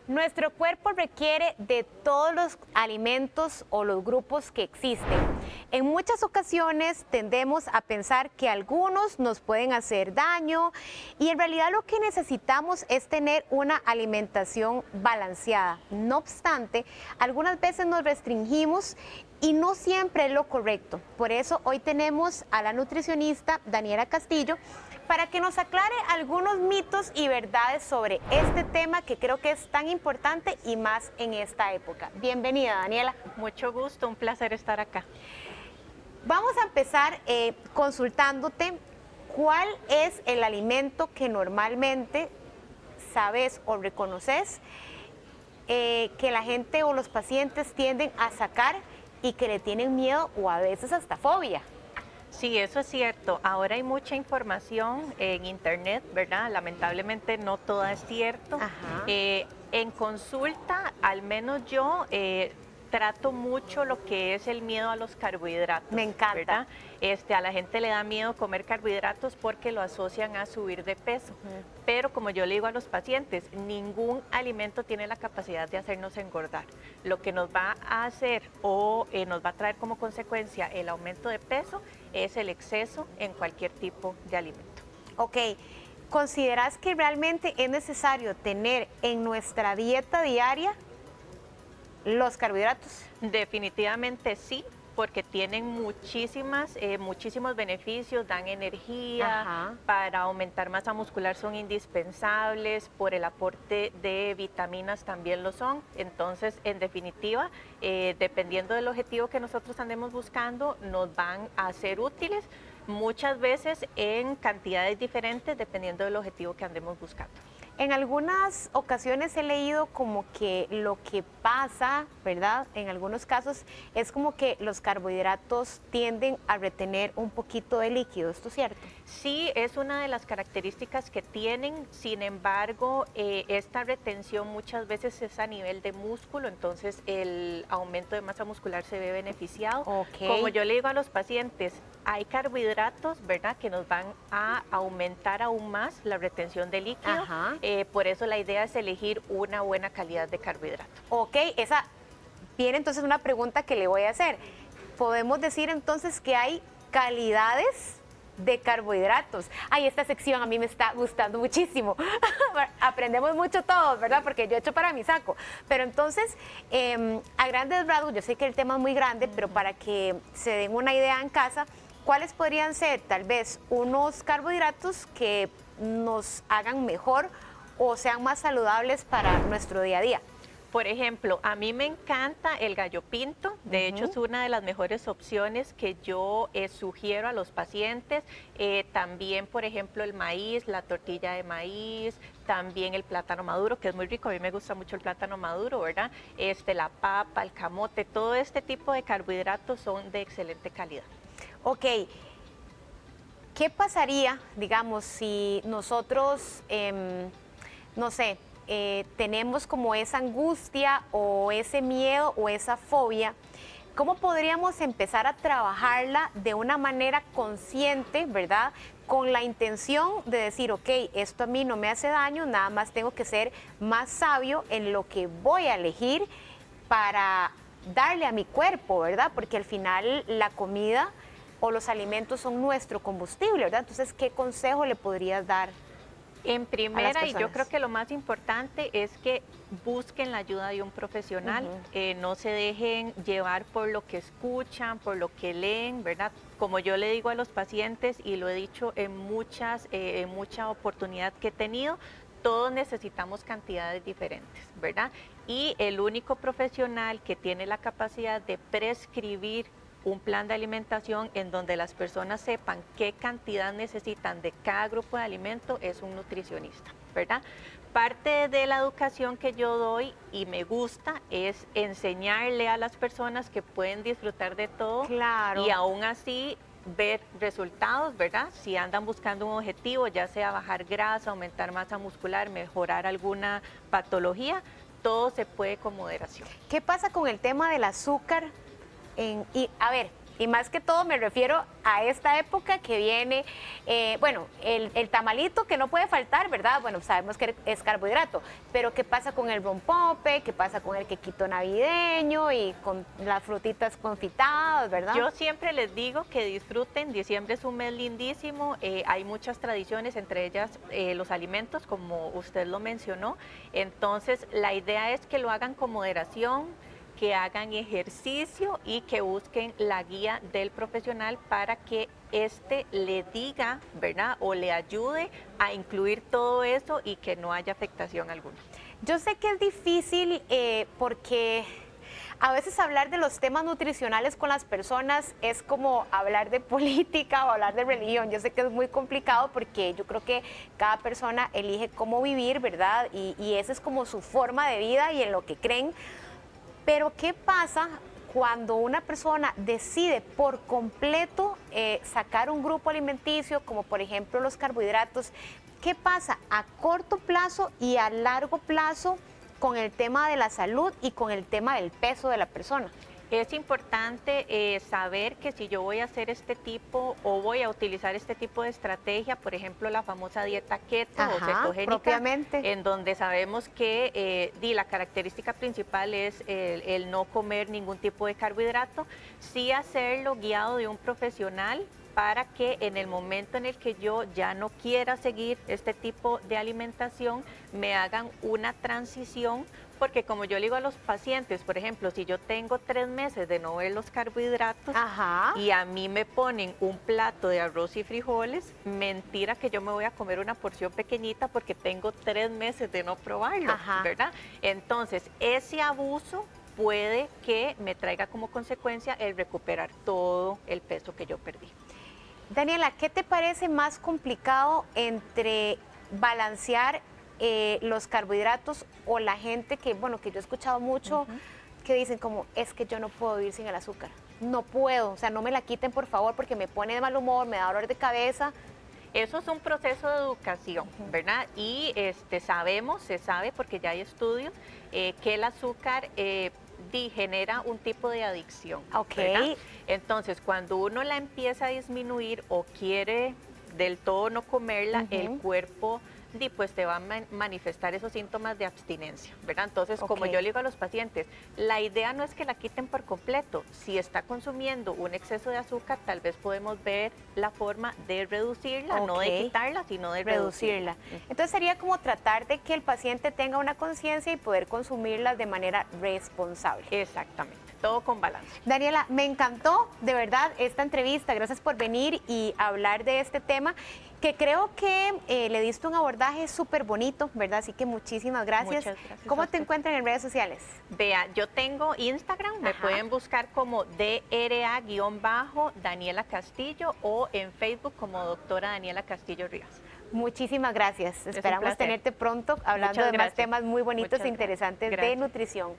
Nuestro cuerpo requiere de todos los alimentos o los grupos que existen. En muchas ocasiones tendemos a pensar que algunos nos pueden hacer daño y en realidad lo que necesitamos es tener una alimentación balanceada. No obstante, algunas veces nos restringimos y no siempre es lo correcto. Por eso hoy tenemos a la nutricionista Daniela Castillo para que nos aclare algunos mitos y verdades sobre este tema que creo que es tan importante y más en esta época. Bienvenida, Daniela. Mucho gusto, un placer estar acá. Vamos a empezar consultándote cuál es el alimento que normalmente sabes o reconoces que la gente o los pacientes tienden a sacar y que le tienen miedo o a veces hasta fobia. Sí, eso es cierto. Ahora hay mucha información en internet, ¿verdad? Lamentablemente no toda es cierto. En consulta, al menos yo trato mucho lo que es el miedo a los carbohidratos. Me encanta. ¿Verdad? A la gente le da miedo comer carbohidratos porque lo asocian a subir de peso. Pero como yo le digo a los pacientes, ningún alimento tiene la capacidad de hacernos engordar. Lo que nos va a hacer o nos va a traer como consecuencia el aumento de peso es el exceso en cualquier tipo de alimento. Ok, ¿consideras que realmente es necesario tener en nuestra dieta diaria los carbohidratos? Definitivamente sí, porque tienen muchísimos beneficios, dan energía, para aumentar masa muscular son indispensables, por el aporte de vitaminas también lo son. Entonces, en definitiva, dependiendo del objetivo que nosotros andemos buscando, nos van a ser útiles, muchas veces en cantidades diferentes, dependiendo del objetivo que andemos buscando. En algunas ocasiones he leído como que lo que pasa, ¿verdad? En algunos casos es como que los carbohidratos tienden a retener un poquito de líquido, ¿esto es cierto? Sí, es una de las características que tienen, sin embargo, esta retención muchas veces es a nivel de músculo, entonces el aumento de masa muscular se ve beneficiado. Como yo le digo a los pacientes, hay carbohidratos, ¿verdad?, que nos van a aumentar aún más la retención de líquido. Por eso la idea es elegir una buena calidad de carbohidrato. Ok, esa viene entonces una pregunta que le voy a hacer. ¿Podemos decir entonces que hay calidades de carbohidratos? Ay, esta sección a mí me está gustando muchísimo. Aprendemos mucho todos, ¿verdad? Porque yo he hecho para mi saco. Pero entonces, a grandes rasgos, yo sé que el tema es muy grande, pero para que se den una idea en casa, ¿cuáles podrían ser tal vez unos carbohidratos que nos hagan mejor o sean más saludables para nuestro día a día? Por ejemplo, a mí me encanta el gallo pinto, de hecho es una de las mejores opciones que yo sugiero a los pacientes. También, por ejemplo, el maíz, la tortilla de maíz, también el plátano maduro, que es muy rico, a mí me gusta mucho el plátano maduro, ¿verdad? La papa, el camote, todo este tipo de carbohidratos son de excelente calidad. Ok, ¿qué pasaría, digamos, si nosotros, no sé, tenemos como esa angustia o ese miedo o esa fobia? ¿Cómo podríamos empezar a trabajarla de una manera consciente, verdad? Con la intención de decir, ok, esto a mí no me hace daño, nada más tengo que ser más sabio en lo que voy a elegir para darle a mi cuerpo, ¿verdad? Porque al final la comida o los alimentos son nuestro combustible, ¿verdad? Entonces, ¿qué consejo le podrías dar? En primera, y yo creo que lo más importante es que busquen la ayuda de un profesional, no se dejen llevar por lo que escuchan, por lo que leen, ¿verdad? Como yo le digo a los pacientes y lo he dicho en mucha oportunidad que he tenido, todos necesitamos cantidades diferentes, ¿verdad? Y el único profesional que tiene la capacidad de prescribir un plan de alimentación en donde las personas sepan qué cantidad necesitan de cada grupo de alimento es un nutricionista, ¿verdad? Parte de la educación que yo doy y me gusta es enseñarle a las personas que pueden disfrutar de todo y aún así ver resultados, ¿verdad? Si andan buscando un objetivo, ya sea bajar grasa, aumentar masa muscular, mejorar alguna patología, todo se puede con moderación. ¿Qué pasa con el tema del azúcar? A ver, Y más que todo me refiero a esta época que viene, bueno, el tamalito que no puede faltar, ¿verdad? Bueno, sabemos que es carbohidrato, pero ¿qué pasa con el rompope? ¿Qué pasa con el quequito navideño y con las frutitas confitadas, verdad? Yo siempre les digo que disfruten, diciembre es un mes lindísimo, hay muchas tradiciones, entre ellas los alimentos, como usted lo mencionó, entonces la idea es que lo hagan con moderación, que hagan ejercicio y que busquen la guía del profesional para que éste le diga, ¿verdad? O le ayude a incluir todo eso y que no haya afectación alguna. Yo sé que es difícil porque a veces hablar de los temas nutricionales con las personas es como hablar de política o hablar de religión. Yo sé que es muy complicado porque yo creo que cada persona elige cómo vivir, ¿verdad? Y esa es como su forma de vida y en lo que creen. Pero ¿qué pasa cuando una persona decide por completo sacar un grupo alimenticio, como por ejemplo los carbohidratos? ¿Qué pasa a corto plazo y a largo plazo con el tema de la salud y con el tema del peso de la persona? Es importante saber que si yo voy a hacer este tipo o voy a utilizar este tipo de estrategia, por ejemplo, la famosa dieta keto o cetogénica, propiamente, en donde sabemos que la característica principal es el no comer ningún tipo de carbohidrato, sí hacerlo guiado de un profesional para que en el momento en el que yo ya no quiera seguir este tipo de alimentación, me hagan una transición, porque como yo le digo a los pacientes, por ejemplo, si yo tengo 3 meses de no ver los carbohidratos y a mí me ponen un plato de arroz y frijoles, mentira que yo me voy a comer una porción pequeñita porque tengo 3 meses de no probarlo, ¿verdad? Entonces, ese abuso puede que me traiga como consecuencia el recuperar todo el peso que yo perdí. Daniela, ¿qué te parece más complicado entre balancear los carbohidratos o la gente que, bueno, que yo he escuchado mucho, que dicen como, es que yo no puedo vivir sin el azúcar, no puedo, o sea, no me la quiten por favor porque me pone de mal humor, me da dolor de cabeza? Eso es un proceso de educación, ¿verdad? Y se sabe porque ya hay estudios, que el azúcar genera un tipo de adicción. ¿Verdad? Entonces, cuando uno la empieza a disminuir o quiere del todo no comerla, el cuerpo pues te va a manifestar esos síntomas de abstinencia, ¿verdad? Entonces, como yo le digo a los pacientes, la idea no es que la quiten por completo. Si está consumiendo un exceso de azúcar, tal vez podemos ver la forma de reducirla, no de quitarla, sino de reducirla. Entonces, sería como tratar de que el paciente tenga una conciencia y poder consumirlas de manera responsable. Exactamente. Todo con balance. Daniela, me encantó de verdad esta entrevista, gracias por venir y hablar de este tema, que creo que le diste un abordaje súper bonito, ¿verdad? Así que muchísimas gracias. Muchas gracias. ¿Cómo te encuentran en redes sociales? Vea, yo tengo Instagram, me pueden buscar como DRA-Daniela Castillo o en Facebook como doctora Daniela Castillo Rivas. Muchísimas gracias. Esperamos tenerte pronto hablando de más temas muy bonitos e interesantes de nutrición.